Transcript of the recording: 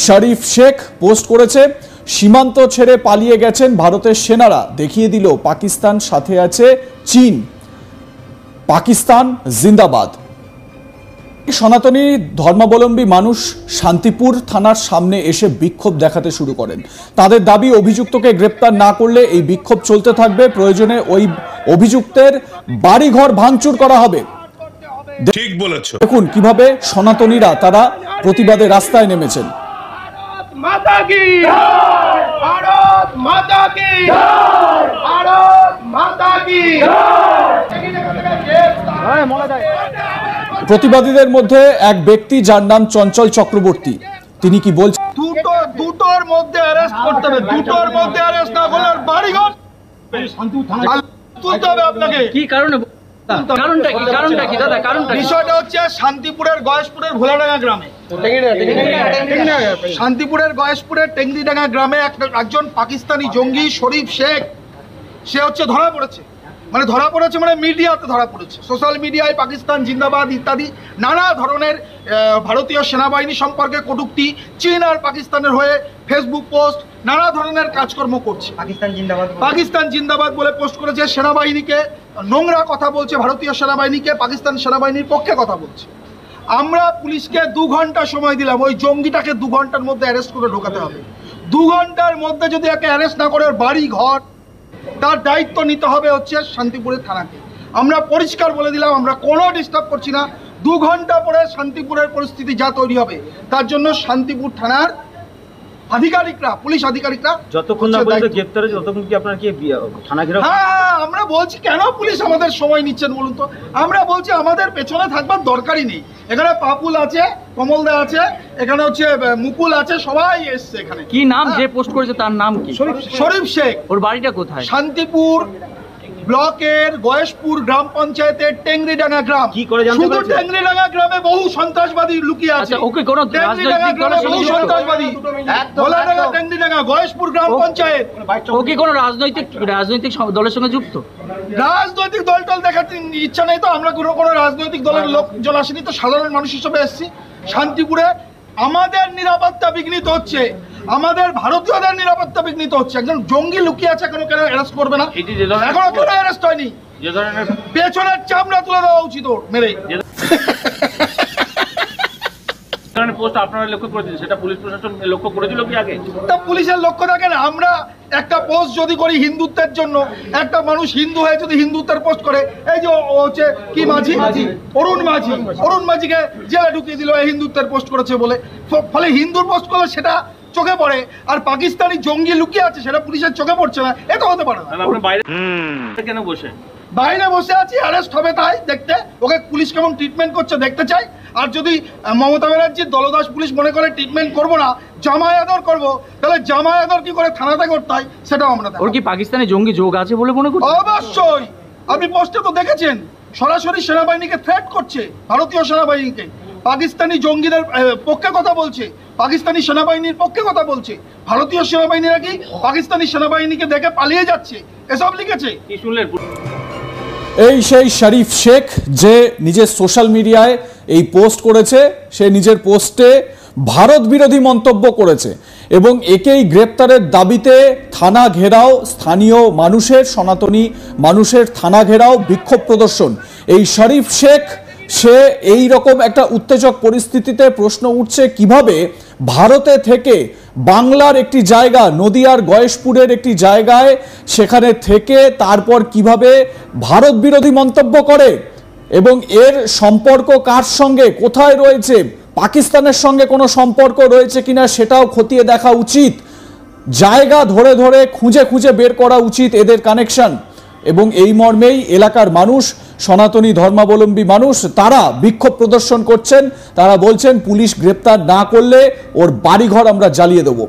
শরীফ Sheikh post করেছে, সীমান্ত ছেড়ে পালিয়ে গেছেন ভারতের সেনারা, দেখিয়ে দিল পাকিস্তান সাথে আছে চীন, পাকিস্তান জিন্দাবাদ। সনাতনী ধর্মাবলম্বী মানুষ শান্তিপুর থানার সামনে এসে বিক্ষোভ দেখাতে শুরু করেন। তাদের দাবি, অভিযুক্তকে গ্রেপ্তার না করলে এই বিক্ষোভ চলতে থাকবে, প্রয়োজনে ওই অভিযুক্তের বাড়িঘর ভাঙচুর করা হবে। ঠিক বলেছো। দেখুন কিভাবে সনাতনীরা তারা প্রতিবাদে রাস্তায় নেমেছেন। माता की जय, भारत माता की जय, भारत माता की প্রতিবাদীদের মধ্যে এক ব্যক্তি যার নাম চঞ্চল চক্রবর্তী, তিনি কি বলছেন? দুটোর মধ্যে অ্যারেস্ট করতে হবে, দুটোর মধ্যে অ্যারেস্ট না করলে বাড়িঘর তুলতে হবে আপনাকে। কি কারণে? কারণটা কি দাদা? কারণটা বিষয়টা হচ্ছে শান্তিপুরের গয়েশপুরের ভোলাডাঙ্গা গ্রামে, শান্তিপুরের গয়েশপুরের টেংরিডাঙ্গা গ্রামে একজন পাকিস্তানি জঙ্গি শরীফ শেখ, সে হচ্ছে ধরা পড়েছে। মানে মিডিয়াতে ধরা পড়েছে, সোশ্যাল মিডিয়ায় পাকিস্তান জিন্দাবাদ ইত্যাদি নানা ধরনের ভারতীয় সেনাবাহিনী সম্পর্কে কটূক্তি, চীন আর পাকিস্তানের হয়ে ফেসবুক পোস্ট, নানা ধরনের কাজকর্ম করছে। পাকিস্তান জিন্দাবাদ বলে পোস্ট করেছে, সেনাবাহিনীকে নোংরা কথা বলছে, ভারতীয় সেনাবাহিনীকে পাকিস্তান সেনাবাহিনীর পক্ষে কথা বলছে। আমরা পুলিশকে 2 ঘন্টা সময় দিলাম, ওই জঙ্গিটাকে 2 ঘন্টার মধ্যে অ্যারেস্ট করে ঢোকাতে হবে। 2 ঘন্টার মধ্যে যদি একে অ্যারেস্ট না করে ওর বাড়ি ঘর, তার দায়িত্ব নিতে হবে হচ্ছে শান্তিপুরের থানাকে। আমরা পরিষ্কার বলে দিলাম, আমরা কোনো ডিস্টার্ব করছি না। 2 ঘন্টা পরে শান্তিপুরের পরিস্থিতি যা তৈরি হবে, তার জন্য শান্তিপুর থানার আধিকারিকরা, পুলিশ আধিকারিকরা যতক্ষণ না পর্যন্ত গ্রেফতার হচ্ছে ততক্ষণ কি আপনারা কি থানা ঘেরাও? হ্যাঁ, আমরা বলছি কেন পুলিশ আমাদের সময় নিচ্ছেন বলুন তো? আমরা বলছি আমাদের পেছনে থাকবার দরকারই নেই। এখানে পাপুল আছে, কমলদা আছে, এখানে হচ্ছে মুকুল আছে, সবাই এসছে এখানে। কি নাম যে পোস্ট করেছে তার নাম কি? শরীফ শেখ। ওর বাড়িটা কোথায়? শান্তিপুর ব্লকের গয়েশপুর গ্রাম পঞ্চায়েতের টেংরিডাঙ্গা গ্রাম। কি করে জানতে শুধু পেরেছেন? টেংরিডাঙ্গা গ্রামে বহু সন্ত্রাসবাদী লুকিয়ে আছে। আচ্ছা, ওকে কোন টেংরিডাঙ্গা গ্রামে বহু সন্ত্রাসবাদী, ভোলাডাঙ্গা টেংরিডাঙ্গা গয়েশপুর গ্রাম পঞ্চায়েত। ও কি কোনো রাজনৈতিক দলের সঙ্গে যুক্ত? রাজনৈতিক দল দেখার ইচ্ছা নেই তো, আমরা কোনো রাজনৈতিক দলের লোকজন আসেনি তো, সাধারণ মানুষ হিসেবে এসেছি। শান্তিপুরে আমাদের নিরাপত্তা বিঘ্নিত হচ্ছে, আমাদের ভারতীয়দের নিরাপত্তা বিঘ্নিত হচ্ছে। একজন জঙ্গি লুকিয়ে আছে, এখনো কেন অ্যারেস্ট করবে না? এখনো কেন অ্যারেস্ট হয়নি? পেছনের চামড়া তুলে দেওয়া উচিত ওর মেরে। পোস্ট আপনারা লক্ষ্য করেছেন, সেটা পুলিশ প্রশাসন লক্ষ্য করেছিল কি আগে? তা পুলিশের লক্ষ্য থাকে না? আমরা একটা পোস্ট যদি করি হিন্দুত্বের জন্য, একটা মানুষ হিন্দু হয়ে যদি হিন্দুত্বের পোস্ট করে, এই যে হচ্ছে কি মাঝি, অরুণ মাঝিকে জেলে ঢুকিয়ে দিল এই হিন্দুত্বের পোস্ট করেছে বলে। ফলে হিন্দুর পোস্ট করলে সেটা চোখে পড়ে, আর পাকিস্তানি জঙ্গি লুকিয়ে আছে সেটা পুলিশের চোখে পড়ছে না। এটা হতে পারে না। কেন বসে বাইরে বসে আছি, অ্যারেস্ট হবে তাই দেখতে, ওকে পুলিশ কেমন ট্রিটমেন্ট করছে দেখতে চাই। আর যদি মমতা ব্যানার্জির দলদাস পুলিশ মনে করে ট্রিটমেন্ট করবো না, জামাই আদর করবো, তাহলে জামাই আদর কি করে থানাতে করতে হয় সেটাও আমরা। ওর কি পাকিস্তানে জঙ্গি যোগ আছে বলে মনে করছেন? অবশ্যই, আপনি পোস্টে তো দেখেছেন, সরাসরি সেনাবাহিনীকে থ্রেট করছে, ভারতীয় সেনাবাহিনীকে। পাকিস্তানি জঙ্গিদের পক্ষে কথা বলছে, পাকিস্তানি সেনাবাহিনীর পক্ষে কথা বলছে। ভারতীয় সেনাবাহিনী নাকি পাকিস্তানি সেনাবাহিনীকে দেখে পালিয়ে যাচ্ছে, এসব লিখেছে। কি শুনলেন? এই সেই শরীফ শেখ যে নিজের সোশ্যাল মিডিয়ায় এই পোস্ট করেছে, সে নিজের পোস্টে ভারত বিরোধী মন্তব্য করেছে এবং একেই গ্রেপ্তারের দাবিতে থানা ঘেরাও, স্থানীয় মানুষের, সনাতনী মানুষের থানা ঘেরাও, বিক্ষোভ প্রদর্শন। এই শরীফ শেখ সে এই রকম একটা উত্তেজক পরিস্থিতিতে প্রশ্ন উঠছে কিভাবে ভারতে থেকে বাংলার একটি জায়গা, নদিয়ার গয়েশপুরের একটি জায়গায়, সেখানে থেকে তারপর কিভাবে ভারত বিরোধী মন্তব্য করে এবং এর সম্পর্ক কার সঙ্গে, কোথায় রয়েছে, পাকিস্তানের সঙ্গে কোনো সম্পর্ক রয়েছে কিনা সেটাও খতিয়ে দেখা উচিত। জায়গা ধরে ধরে খুঁজে খুঁজে বের করা উচিত এদের কানেকশন। এবং এই মর্মেই এলাকার মানুষ, সনাতনী ধর্মাবলম্বী মানুষ, তারা বিক্ষোভ প্রদর্শন করছেন। তারা বলছেন পুলিশ গ্রেপ্তার না করলে ওর বাড়িঘর আমরা জ্বালিয়ে দেবো।